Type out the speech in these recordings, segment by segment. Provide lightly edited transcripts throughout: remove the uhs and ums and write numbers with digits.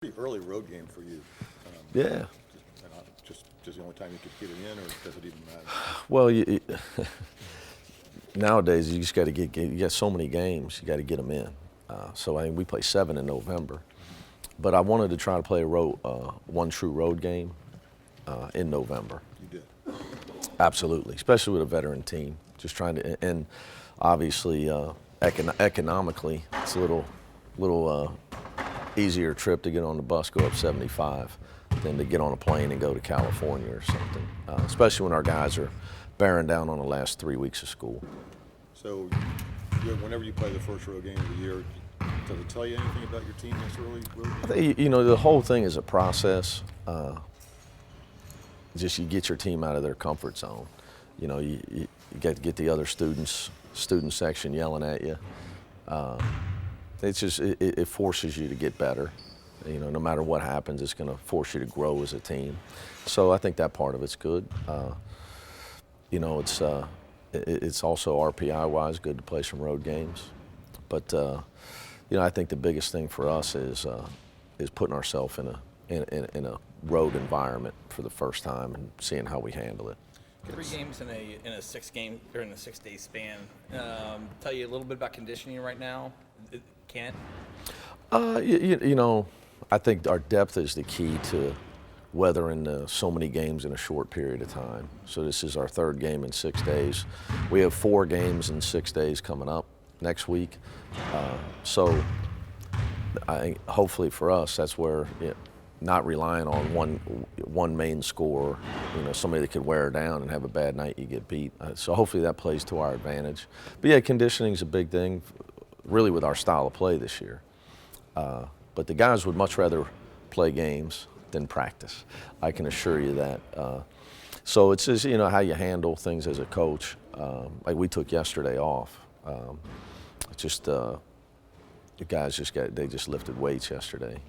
Pretty early road game for you. Yeah. Just the only time you could get it in, or does it even matter? Well, nowadays you just got to you got so many games, you got to get them in. So I mean, we play 7 in November, but I wanted to try to play one true road game in November. You did. Absolutely, especially with a veteran team. Just trying to, and obviously economically, it's a little easier trip to get on the bus, go up 75, than to get on a plane and go to California or something. Especially when our guys are bearing down on the last 3 weeks of school. So, whenever you play the first road game of the year, does it tell you anything about your team this early road game? I think, the whole thing is a process. Just you get your team out of their comfort zone. You get the other student section yelling at you. It's just it forces you to get better. No matter what happens, it's going to force you to grow as a team. So I think that part of it's good. It's also RPI-wise good to play some road games. But I think the biggest thing for us is putting ourselves in a road environment for the first time and seeing how we handle it. 3 games in a 6-day span. Tell you a little bit about conditioning right now. Can't. I think our depth is the key to weathering so many games in a short period of time. So this is our 3rd game in 6 days. We have 4 games in 6 days coming up next week. So hopefully for us, that's where not relying on one main scorer, somebody that could wear her down and have a bad night, you get beat. So hopefully that plays to our advantage. But yeah, conditioning is a big thing, really with our style of play this year. But the guys would much rather play games than practice. I can assure you that. So it's just, how you handle things as a coach. Like we took yesterday off. The guys they just lifted weights yesterday.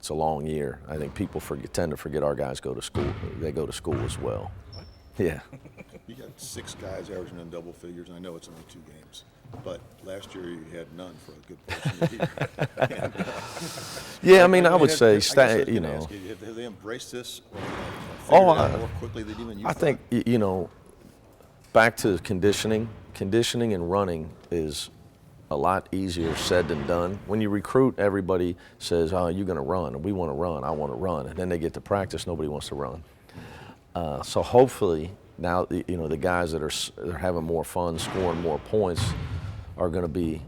It's a long year. I think people tend to forget our guys go to school. They go to school as well. Yeah. You got 6 guys averaging in double figures, and I know it's only 2 games. But last year you had none for a good portion of the year. Yeah, I would say, have they embraced this? Or more quickly than even you I thought? think, back to conditioning. Conditioning and running is a lot easier said than done. When you recruit, everybody says, "Oh, you're going to run, and we want to run. I want to run," and then they get to practice, nobody wants to run. So hopefully now, the guys that are having more fun, scoring more points, are going to be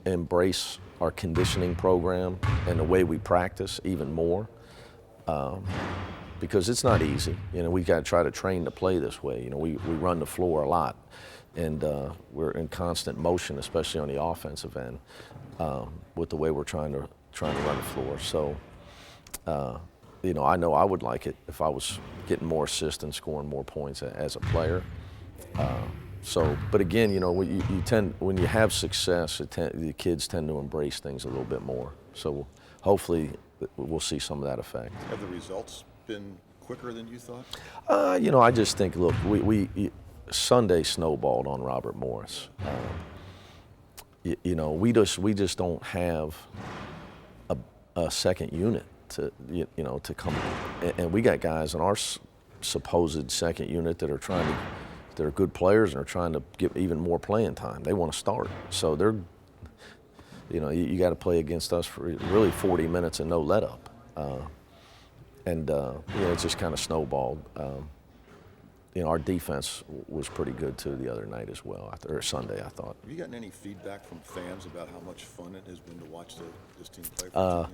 embrace our conditioning program and the way we practice even more, because it's not easy. We got to try to train to play this way. We run the floor a lot, and we're in constant motion, especially on the offensive end, with the way we're trying to run the floor. So, I know I would like it if I was getting more assists and scoring more points as a player. But again, when you have success, the kids tend to embrace things a little bit more. So hopefully we'll see some of that effect. Have the results been quicker than you thought? I just think, look, we Sunday snowballed on Robert Morris. We just don't have a second unit to come, and we got guys in our supposed second unit that are good players and are trying to get even more playing time. They want to start, so they're, you got to play against us for really 40 minutes and no let up, and it just kind of snowballed. Our defense was pretty good too the other night as well, or Sunday, I thought. Have you gotten any feedback from fans about how much fun it has been to watch this team play for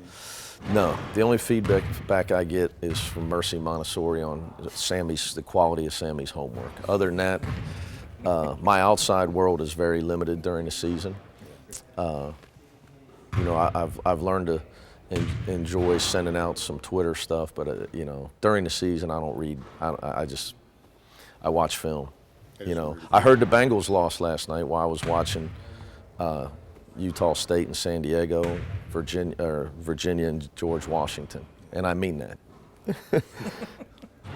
No. The only feedback I get is from Mercy Montessori on the quality of Sammy's homework. Other than that, my outside world is very limited during the season. I've learned to enjoy sending out some Twitter stuff, but during the season I don't read. I watch film. I heard the Bengals lost last night while I was watching Utah State and San Diego, Virginia and George Washington, and I mean that.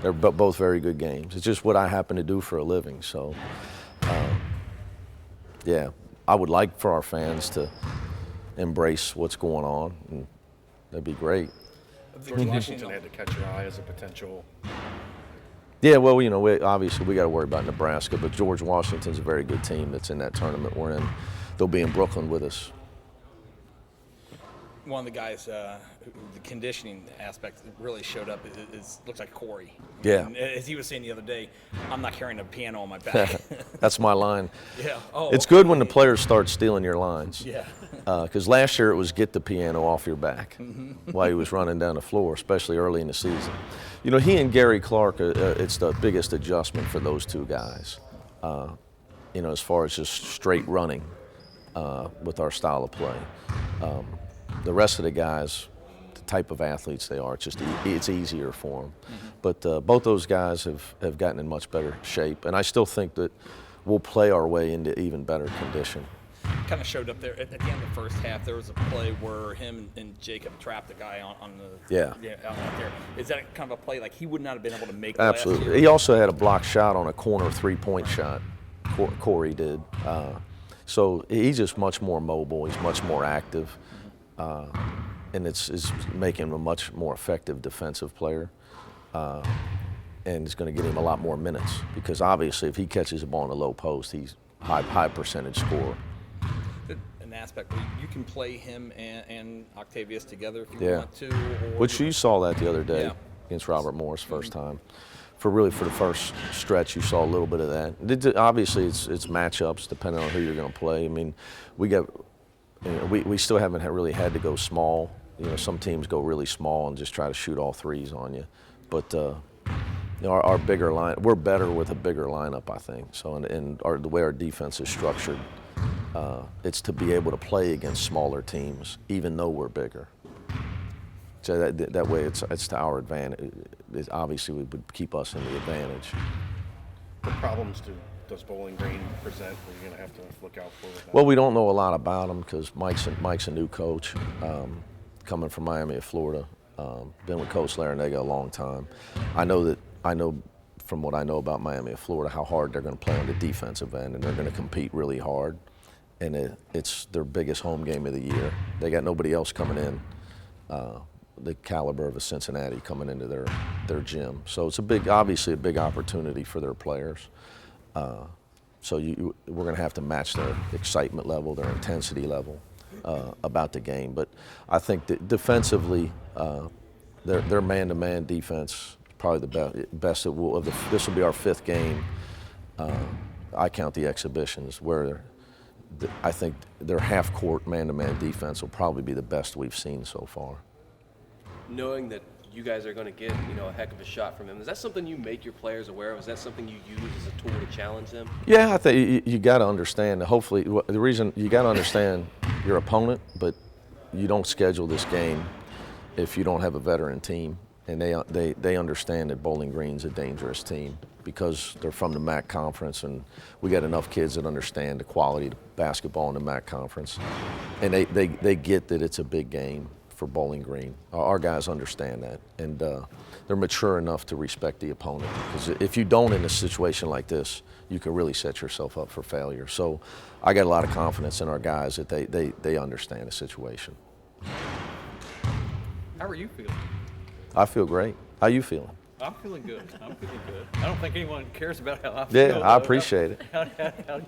They're both very good games. It's just what I happen to do for a living. So, I would like for our fans to embrace what's going on and That'd be great. George Washington had to catch your eye as a potential. Yeah, well, obviously we got to worry about Nebraska, but George Washington's a very good team that's in that tournament we're in. They'll be in Brooklyn with us. One of the guys, the conditioning aspect really showed up. Looks like Corey. Yeah. And as he was saying the other day, I'm not carrying a piano on my back. That's my line. Yeah. Oh. It's good when the players start stealing your lines. Yeah. Because last year it was get the piano off your back while he was running down the floor, especially early in the season. He and Gary Clark, it's the biggest adjustment for those two guys. As far as just straight running with our style of play. The rest of the guys, the type of athletes they are, it's easier for them. But both those guys have gotten in much better shape, and I still think that we'll play our way into even better condition. Kind of showed up there at the end of the first half. There was a play where him and Jacob trapped the guy on the out there. Is that kind of a play like he would not have been able to make? Absolutely. Last year? He also had a blocked shot on a corner 3-point shot. Corey did. So he's just much more mobile. He's much more active. And it's making him a much more effective defensive player. And it's going to get him a lot more minutes because obviously if he catches a ball in the low post, he's high percentage scorer. An aspect where you can play him and Octavius together if you want to. Which you saw that the other day against Robert Morris first time. For the first stretch, you saw a little bit of that. Obviously, it's matchups depending on who you're going to play. I mean, we still haven't really had to go small. Some teams go really small and just try to shoot all threes on you. But our bigger line, we're better with a bigger lineup, I think. So the way our defense is structured, it's to be able to play against smaller teams, even though we're bigger. So that way, it's to our advantage. Obviously, it would keep us in the advantage. What problems does Bowling Green present? Are you going to have to look out for? Well, we don't know a lot about them because Mike's a new coach, coming from Miami of Florida. Been with Coach Larinaga a long time. I know from what I know about Miami of Florida how hard they're going to play on the defensive end, and they're going to compete really hard. And it's their biggest home game of the year. They got nobody else coming in. The caliber of a Cincinnati coming into their gym. So it's obviously a big opportunity for their players. So we're going to have to match their excitement level, their intensity level about the game. But I think that defensively, their man-to-man defense is probably the best. This will be our fifth game. I count the exhibitions where I think their half-court man-to-man defense will probably be the best we've seen so far. Knowing that you guys are going to get, a heck of a shot from them, is that something you make your players aware of? Is that something you use as a tool to challenge them? Yeah, I think you got to understand. Hopefully, the reason you got to understand your opponent, but you don't schedule this game if you don't have a veteran team, and they understand that Bowling Green's a dangerous team because they're from the MAC conference, and we got enough kids that understand the quality of basketball in the MAC conference, and they get that it's a big game for Bowling Green. Our guys understand that, and they're mature enough to respect the opponent. Because if you don't in a situation like this, you can really set yourself up for failure. So I got a lot of confidence in our guys that they understand the situation. How are you feeling? I feel great. How you feeling? I'm feeling good. I don't think anyone cares about how I feel. Yeah, I appreciate it.